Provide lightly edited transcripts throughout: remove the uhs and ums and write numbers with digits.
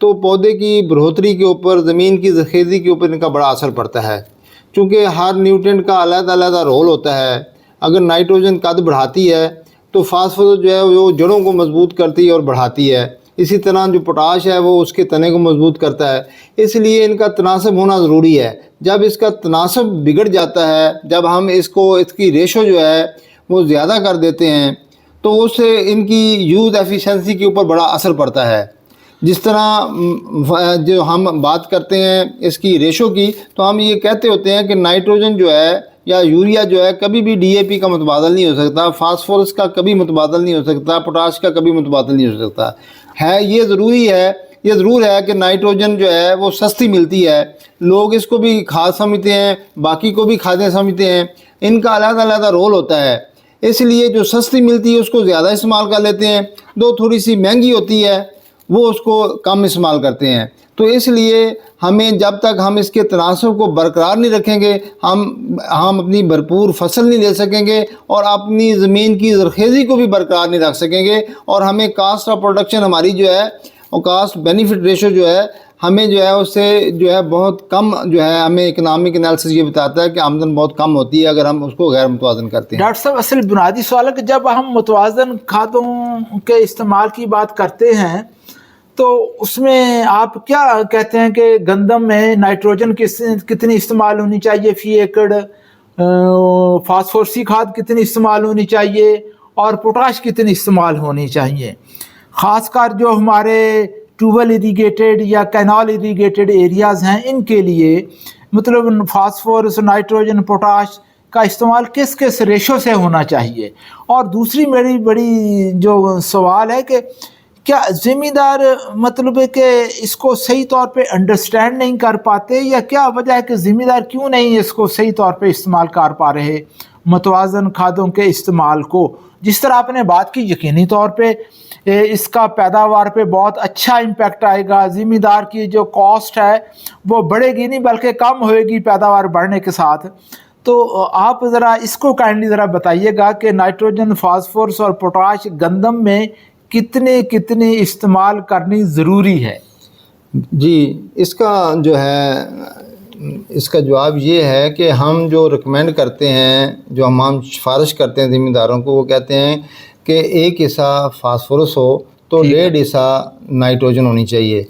تو پودے کی بڑھوتری کے اوپر، زمین کی زرخیزی کے اوپر ان کا بڑا اثر پڑتا ہے، چونکہ ہر نیوٹرینٹ کا علیحدہ علیحدہ رول ہوتا ہے۔ اگر نائٹروجن قد بڑھاتی ہے تو فاسفورس جو ہے وہ جڑوں کو مضبوط کرتی ہے اور بڑھاتی ہے، اسی طرح جو پوٹاش ہے وہ اس کے تنے کو مضبوط کرتا ہے۔ اس لیے ان کا تناسب ہونا ضروری ہے۔ جب اس کا تناسب بگڑ جاتا ہے، جب ہم اس کی ریشو جو ہے وہ زیادہ کر دیتے ہیں، تو اس سے ان کی یوز ایفیشنسی کے اوپر بڑا اثر پڑتا ہے۔ جس طرح جو ہم بات کرتے ہیں اس کی ریشو کی، تو ہم یہ کہتے ہوتے ہیں کہ نائٹروجن جو ہے یا یوریا جو ہے کبھی بھی ڈی اے پی کا متبادل نہیں ہو سکتا، فاسفورس کا کبھی متبادل نہیں ہو سکتا، پوٹاش کا کبھی متبادل نہیں ہو سکتا ہے۔ یہ ضرور ہے کہ نائٹروجن جو ہے وہ سستی ملتی ہے، لوگ اس کو بھی کھاد سمجھتے ہیں، باقی کو بھی کھادیں سمجھتے ہیں، ان کا علیحدہ علیحدہ رول ہوتا ہے۔ اس لیے جو سستی ملتی ہے اس کو زیادہ استعمال کر لیتے ہیں، تھوڑی سی مہنگی ہوتی ہے وہ اس کو کم استعمال کرتے ہیں۔ تو اس لیے ہمیں جب تک ہم اس کے تناسب کو برقرار نہیں رکھیں گے، ہم اپنی بھرپور فصل نہیں لے سکیں گے اور اپنی زمین کی زرخیزی کو بھی برقرار نہیں رکھ سکیں گے، اور ہمیں کاسٹ آف پروڈکشن ہماری جو ہے اور کاسٹ بینیفٹ ریشو جو ہے ہمیں جو ہے اس سے جو ہے بہت کم جو ہے، ہمیں اکنامک انالیسس یہ بتاتا ہے کہ آمدن بہت کم ہوتی ہے اگر ہم اس کو غیر متوازن کرتے ہیں۔ ڈاکٹر صاحب، اصل بنیادی سوال ہے کہ جب ہم متوازن کھادوں کے استعمال کی بات کرتے ہیں تو اس میں آپ کیا کہتے ہیں کہ گندم میں نائٹروجن کتنی استعمال ہونی چاہیے فی ایکڑ، فاسفورسی کھاد کتنی استعمال ہونی چاہیے اور پوٹاش کتنی استعمال ہونی چاہیے؟ خاص کر جو ہمارے ٹیوبویل اریگیٹڈ یا کینال اریگیٹڈ ایریاز ہیں، ان کے لیے مطلب فاسفورس، نائٹروجن، پوٹاش کا استعمال کس کس ریشو سے ہونا چاہیے؟ اور دوسری میری بڑی جو سوال ہے کہ کیا ذمہ دار مطلب ہے کہ اس کو صحیح طور پہ انڈرسٹینڈ نہیں کر پاتے، یا کیا وجہ ہے کہ ذمہ دار کیوں نہیں اس کو صحیح طور پہ استعمال کر پا رہے متوازن کھادوں کے استعمال کو؟ جس طرح آپ نے بات کی، یقینی طور پہ اس کا پیداوار پہ بہت اچھا امپیکٹ آئے گا، ذمہ دار کی جو کاسٹ ہے وہ بڑھے گی نہیں بلکہ کم ہوئے گی پیداوار بڑھنے کے ساتھ۔ تو آپ ذرا اس کو کائنڈلی ذرا بتائیے گا کہ نائٹروجن، فاسفورس اور پوٹاش گندم میں کتنے استعمال کرنی ضروری ہے؟ جی، اس کا جو ہے اس کا جواب یہ ہے کہ ہم جو ریکمینڈ کرتے ہیں، جو ہم سفارش کرتے ہیں ذمہ داروں کو، وہ کہتے ہیں کہ 1 حصہ فاسفورس ہو تو 1.5 حصہ نائٹروجن ہونی چاہیے،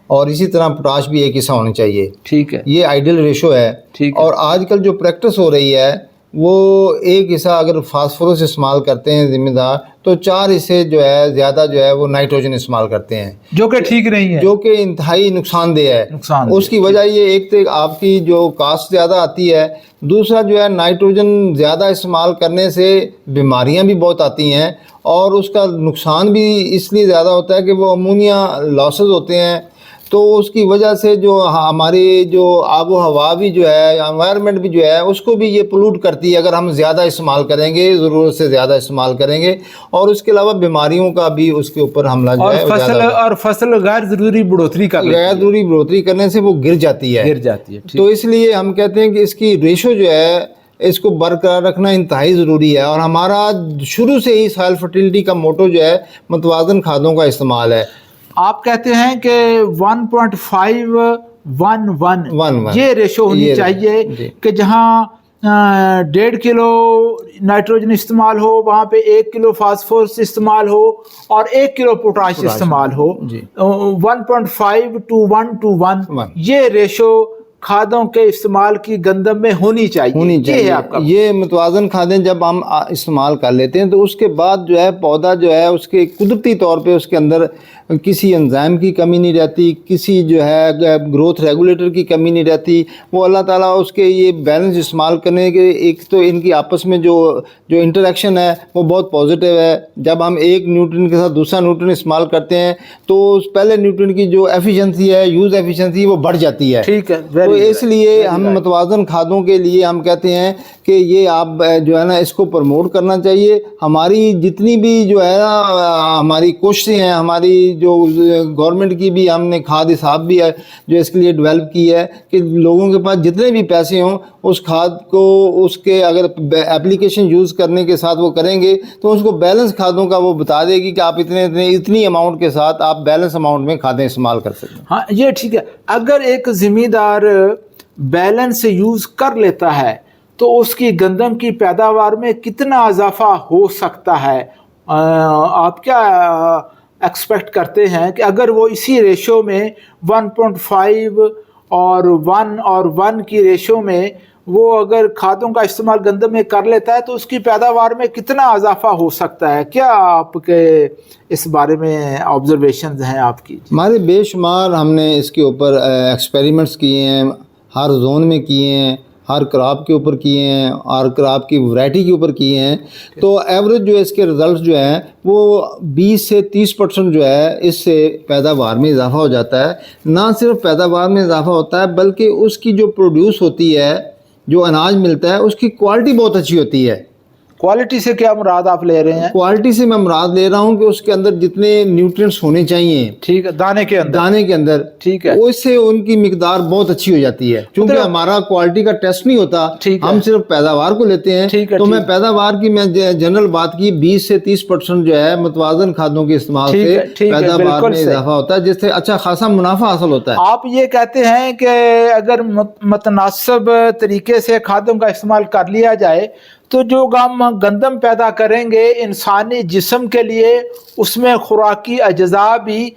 اور اسی طرح پوٹاش بھی 1 حصہ ہونا چاہیے۔ ٹھیک ہے، یہ آئیڈیل ریشو ہے۔ اور آج کل جو پریکٹس ہو رہی ہے وہ 1 حصہ اگر فاسفورس استعمال کرتے ہیں ذمہ دار، تو 4 حصے جو ہے زیادہ جو ہے وہ نائٹروجن استعمال کرتے ہیں، جو کہ ٹھیک نہیں ہے، جو کہ انتہائی نقصان دہ ہے۔ اس کی وجہ یہ ایک تو آپ کی جو کاسٹ زیادہ آتی ہے، دوسرا جو ہے نائٹروجن زیادہ استعمال کرنے سے بیماریاں بھی بہت آتی ہیں، اور اس کا نقصان بھی اس لیے زیادہ ہوتا ہے کہ وہ امونیا لاسز ہوتے ہیں، تو اس کی وجہ سے جو ہماری جو آب و ہوا بھی جو ہے، انوائرمنٹ بھی جو ہے، اس کو بھی یہ پولوٹ کرتی ہے اگر ہم زیادہ استعمال کریں گے، ضرورت سے زیادہ استعمال کریں گے، اور اس کے علاوہ بیماریوں کا بھی اس کے اوپر حملہ جو ہے، اور فصل غیر ضروری بڑھوتری کرنے سے وہ گر جاتی ہے۔ تو اس لیے ہم کہتے ہیں کہ اس کی ریشو جو ہے اس کو برقرار رکھنا انتہائی ضروری ہے، اور ہمارا شروع سے ہی سوائل فرٹیلٹی کا موٹو جو ہے متوازن کھادوں کا استعمال ہے۔ آپ کہتے ہیں کہ 1.5:1:1 یہ ریشو ہونی چاہیے کہ جہاں 1.5 کلو نائٹروجن استعمال ہو وہاں پہ 1 کلو فاسفورس استعمال ہو اور 1 کلو پوٹاش استعمال ہو۔ 1.5:1:1 یہ ریشو کھادوں کے استعمال کی گندم میں ہونی چاہیے۔ یہ متوازن کھادیں جب ہم استعمال کر لیتے ہیں تو اس کے بعد جو ہے پودا جو ہے اس کے قدرتی طور پہ اس کے اندر کسی انزائم کی کمی نہیں رہتی، کسی جو ہے گروتھ ریگولیٹر کی کمی نہیں رہتی، وہ اللہ تعالیٰ اس کے یہ بیلنس استعمال کرنے کے، ایک تو ان کی آپس میں جو انٹریکشن ہے وہ بہت پازیٹیو ہے۔ جب ہم ایک نیوٹرین کے ساتھ دوسرا نیوٹرین استعمال کرتے ہیں تو اس پہلے نیوٹرین کی جو ایفیشنسی ہے، یوز ایفیشنسی، وہ بڑھ جاتی ہے۔ ٹھیک ہے، تو اس لیے ہم متوازن کھادوں کے لیے ہم کہتے ہیں کہ یہ آپ جو ہے نا اس کو پروموٹ کرنا چاہیے۔ ہماری جتنی بھی جو ہے نا ہماری کوششیں ہیں، ہماری جو گورنمنٹ کی بھی ہم نے کھاد حساب بھی ہے جو اس کے لیے ڈیولپ کی ہے کہ لوگوں کے پاس جتنے بھی پیسے ہوں اس کھاد کو اس کے اگر اپلیکیشن یوز کرنے کے ساتھ وہ کریں گے تو اس کو بیلنس کھادوں کا وہ بتا دے گی کہ آپ اتنی اماؤنٹ کے ساتھ آپ بیلنس اماؤنٹ میں کھادیں استعمال کر سکتے ہیں۔ ہاں یہ ٹھیک ہے، اگر ایک زمیندار بیلنس یوز کر لیتا ہے تو اس کی گندم کی پیداوار میں کتنا اضافہ ہو سکتا ہے؟ آپ کیا ایکسپیکٹ کرتے ہیں کہ اگر وہ اسی ریشو میں 1.5 اور 1 کی ریشو میں وہ اگر کھادوں کا استعمال گندم میں کر لیتا ہے تو اس کی پیداوار میں کتنا اضافہ ہو سکتا ہے؟ کیا آپ کے اس بارے میں آبزرویشنز ہیں آپ کی؟ ہمارے بے شمار ہم نے اس کے اوپر ایکسپیریمنٹس کیے ہیں، ہر زون میں کیے ہیں، ہر کراپ کے اوپر کیے ہیں، ہر کراپ کی ورائٹی کے اوپر کیے ہیں، تو ایوریج جو ہے اس کے رزلٹس جو ہیں وہ 20 سے 30% جو ہے اس سے پیداوار میں اضافہ ہو جاتا ہے۔ نہ صرف پیداوار میں اضافہ ہوتا ہے بلکہ اس کی جو پروڈیوس ہوتی ہے، جو اناج ملتا ہے، اس کی کوالٹی بہت اچھی ہوتی ہے۔ کوالٹی سے کیا مراد آپ لے رہے ہیں؟ کوالٹی سے میں مراد لے رہا ہوں کہ اس کے اندر جتنے نیوٹرینٹس ہونے چاہیے ٹھیک ہے، دانے کے اندر ٹھیک ہے، اس سے ان کی مقدار بہت اچھی ہو جاتی ہے۔ چونکہ ہمارا کوالٹی کا ٹیسٹ نہیں ہوتا، ہم صرف پیداوار کو لیتے ہیں، تو میں پیداوار کی میں جنرل بات کی 20 سے 30% جو ہے متوازن کھادوں کے استعمال سے پیداوار میں اضافہ ہوتا ہے، جس سے اچھا خاصا منافع حاصل ہوتا ہے۔ آپ یہ کہتے ہیں کہ اگر متناسب طریقے سے کھادوں کا استعمال کر لیا جائے تو جو ہم گندم پیدا کریں گے انسانی جسم کے لیے اس میں خوراکی اجزاء بھی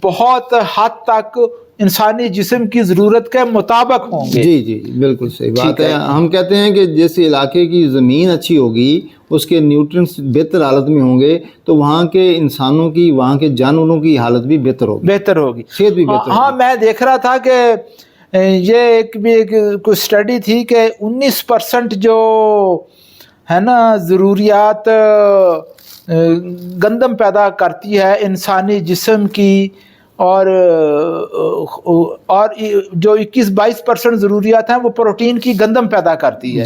بہت حد تک انسانی جسم کی ضرورت کے مطابق ہوں گے۔ جی بالکل صحیح بات ہے۔ ہم کہتے ہیں کہ جس علاقے کی زمین اچھی ہوگی، اس کے نیوٹرینٹس بہتر حالت میں ہوں گے، تو وہاں کے انسانوں کی، وہاں کے جانوروں کی حالت بھی بہتر ہوگی، صحت بھی بہتر ہوگی۔ ہاں میں دیکھ رہا تھا کہ یہ کوئی اسٹڈی تھی کہ 19% جو ہے نا ضروریات گندم پیدا کرتی ہے انسانی جسم کی، اور جو 21-22% ضروریات ہیں وہ پروٹین کی گندم پیدا کرتی ہے،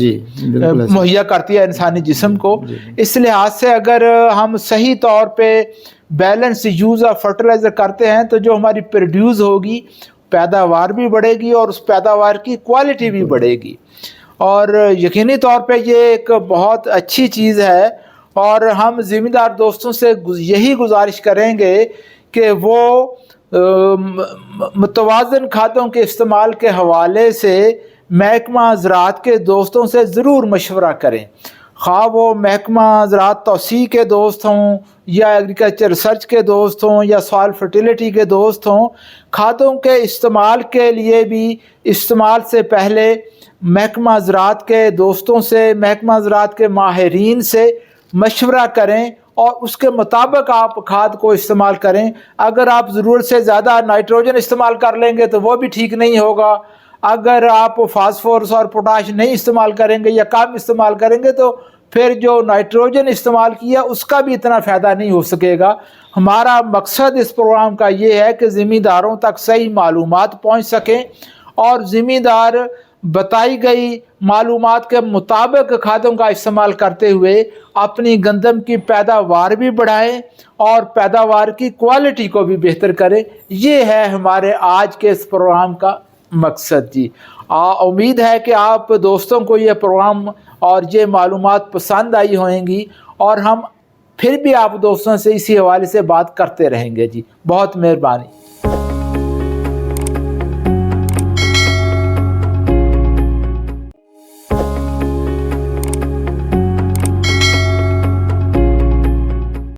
مہیا کرتی ہے انسانی جسم کو۔ اس لحاظ سے اگر ہم صحیح طور پہ بیلنس یوز آف فرٹیلائزر کرتے ہیں تو جو ہماری پروڈیوس ہوگی پیداوار بھی بڑھے گی اور اس پیداوار کی کوالٹی بھی بڑھے گی، اور یقینی طور پہ یہ ایک بہت اچھی چیز ہے۔ اور ہم ذمہ دار دوستوں سے یہی گزارش کریں گے کہ وہ متوازن کھادوں کے استعمال کے حوالے سے محکمہ زراعت کے دوستوں سے ضرور مشورہ کریں، خواہ وہ محکمہ زراعت توسیع کے دوست ہوں یا ایگریکلچر ریسرچ کے دوست ہوں یا سوائل فرٹیلیٹی کے دوست ہوں۔ کھادوں کے استعمال کے لیے بھی استعمال سے پہلے محکمہ زراعت کے دوستوں سے، محکمہ زراعت کے ماہرین سے مشورہ کریں اور اس کے مطابق آپ کھاد کو استعمال کریں۔ اگر آپ ضرورت سے زیادہ نائٹروجن استعمال کر لیں گے تو وہ بھی ٹھیک نہیں ہوگا، اگر آپ فاسفورس اور پوٹاش نہیں استعمال کریں گے یا کم استعمال کریں گے تو پھر جو نائٹروجن استعمال کیا اس کا بھی اتنا فائدہ نہیں ہو سکے گا۔ ہمارا مقصد اس پروگرام کا یہ ہے کہ ذمہ داروں تک صحیح معلومات پہنچ سکیں اور ذمہ دار بتائی گئی معلومات کے مطابق کھادوں کا استعمال کرتے ہوئے اپنی گندم کی پیداوار بھی بڑھائیں اور پیداوار کی کوالٹی کو بھی بہتر کریں۔ یہ ہے ہمارے آج کے اس پروگرام کا مقصد جی۔ امید ہے کہ آپ دوستوں کو یہ پروگرام اور یہ معلومات پسند آئی ہوئیں گی، اور ہم پھر بھی آپ دوستوں سے اسی حوالے سے بات کرتے رہیں گے جی۔ بہت مہربانی۔